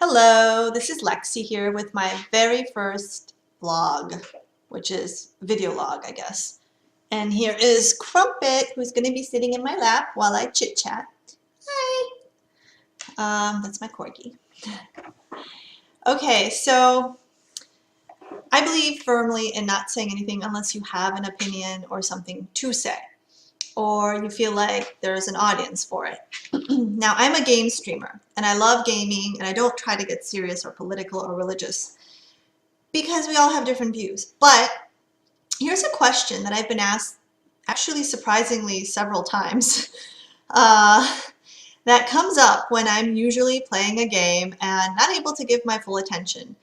Hello, this is Lexi here with my very first vlog, which is video log, I guess. And here is Crumpet, who's going to be sitting in my lap while I chit chat. Hi. That's my corgi. Okay, so I believe firmly in not saying anything unless you have an opinion or something to say, or you feel like there's an audience for it. Now, I'm a game streamer, and I love gaming, and I don't try to get serious or political or religious because we all have different views. But here's a question that I've been asked, actually surprisingly several times, uh, that comes up when I'm usually playing a game and not able to give my full attention.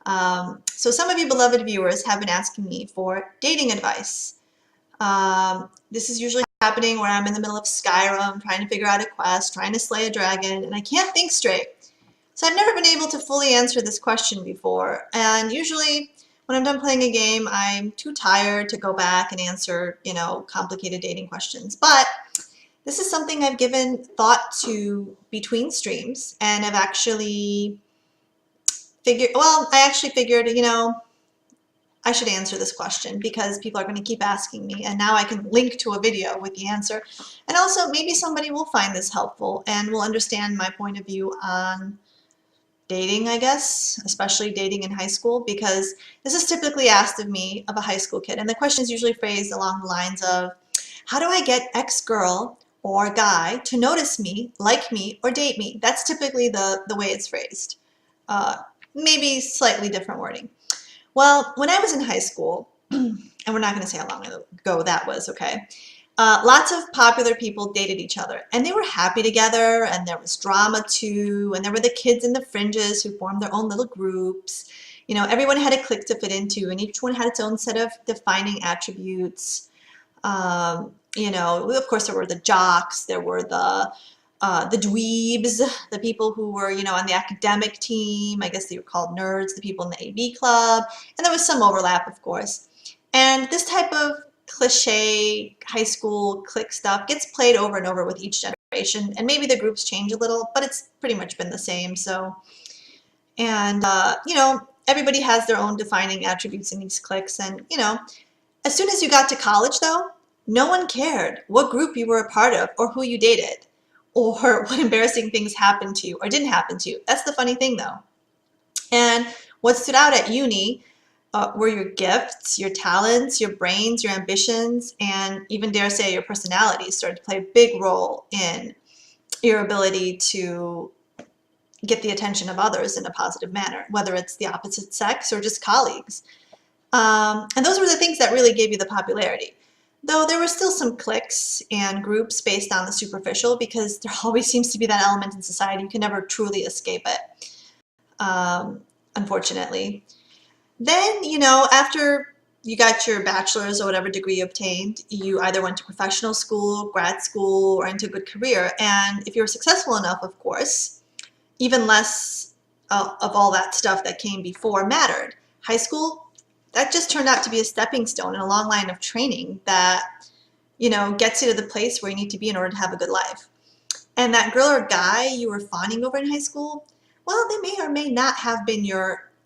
So some of you beloved viewers have been asking me for dating advice. This is usually happening where I'm in the middle of Skyrim, trying to figure out a quest, trying to slay a dragon, and I can't think straight. So I've never been able to fully answer this question before, and usually when I'm done playing a game, I'm too tired to go back and answer, complicated dating questions. But this is something I've given thought to between streams, and I've actually figured, I should answer this question because people are going to keep asking me, and now I can link to a video with the answer. And also, maybe somebody will find this helpful and will understand my point of view on dating, I guess, especially dating in high school, because this is typically asked of me, of a high school kid. And the question is usually phrased along the lines of, how do I get X girl or guy to notice me, like me, or date me? That's typically the way it's phrased. Maybe slightly different wording. Well, when I was in high school, and we're not going to say how long ago that was, okay? Lots of popular people dated each other, and they were happy together, and there was drama too, and there were the kids in the fringes who formed their own little groups. Everyone had a clique to fit into, and each one had its own set of defining attributes. Of course, there were the jocks, there were the dweebs, the people who were, on the academic team. I guess they were called nerds, the people in the AV club, and there was some overlap, of course. And this type of cliche high school clique stuff gets played over and over with each generation, and maybe the groups change a little, but it's pretty much been the same. And everybody has their own defining attributes in these cliques, and as soon as you got to college, though, no one cared what group you were a part of or who you dated or what embarrassing things happened to you or didn't happen to you. That's the funny thing, though. And what stood out at uni were your gifts, your talents, your brains, your ambitions, and even dare say your personality started to play a big role in your ability to get the attention of others in a positive manner, whether it's the opposite sex or just colleagues. And those were the things that really gave you the popularity. Though there were still some cliques and groups based on the superficial, because there always seems to be that element in society. You can never truly escape it, unfortunately. Then, after you got your bachelor's or whatever degree you obtained, you either went to professional school, grad school, or into a good career. And if you were successful enough, of course, even less of all that stuff that came before mattered. High school, that just turned out to be a stepping stone in a long line of training that, gets you to the place where you need to be in order to have a good life. And that girl or guy you were fawning over in high school, well, they may or may not have been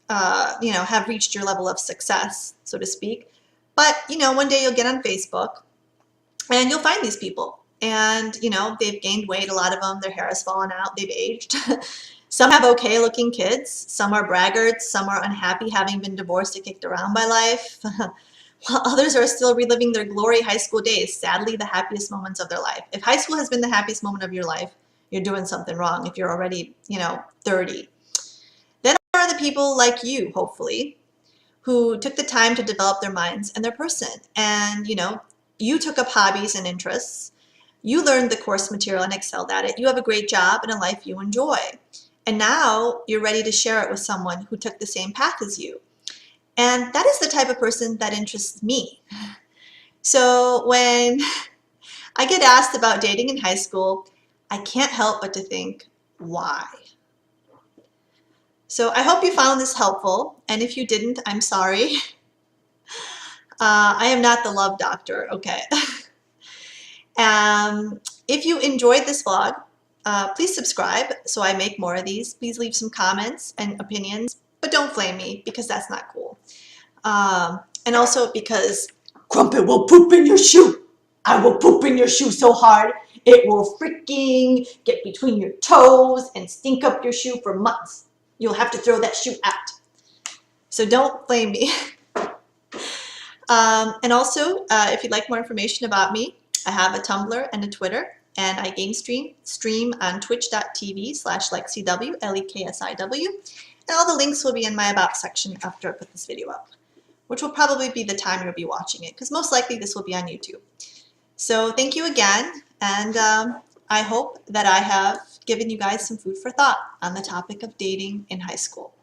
have reached your level of success, so to speak. But, one day you'll get on Facebook and you'll find these people. And, they've gained weight, a lot of them, their hair has fallen out, they've aged. Some have okay looking kids, some are braggarts, some are unhappy having been divorced and kicked around by life, while others are still reliving their glory high school days, sadly the happiest moments of their life. If high school has been the happiest moment of your life, you're doing something wrong if you're already, 30. Then there are the people like you, hopefully, who took the time to develop their minds and their person. And, you took up hobbies and interests. You learned the course material and excelled at it. You have a great job and a life you enjoy. And now you're ready to share it with someone who took the same path as you. And that is the type of person that interests me. So when I get asked about dating in high school, I can't help but to think, why? So I hope you found this helpful. And if you didn't, I'm sorry. I am not the love doctor, okay? If you enjoyed this vlog, Please subscribe so I make more of these. Please leave some comments and opinions, but don't flame me because that's not cool. And also because Crumpet will poop in your shoe. I will poop in your shoe so hard it will freaking get between your toes and stink up your shoe for months. You'll have to throw that shoe out. So don't blame me. And also, if you'd like more information about me, I have a Tumblr and a Twitter, and I game stream on twitch.tv/LexiW, LEKSIW, and all the links will be in my About section after I put this video up, which will probably be the time you'll be watching it, because most likely this will be on YouTube. So thank you again, and I hope that I have given you guys some food for thought on the topic of dating in high school.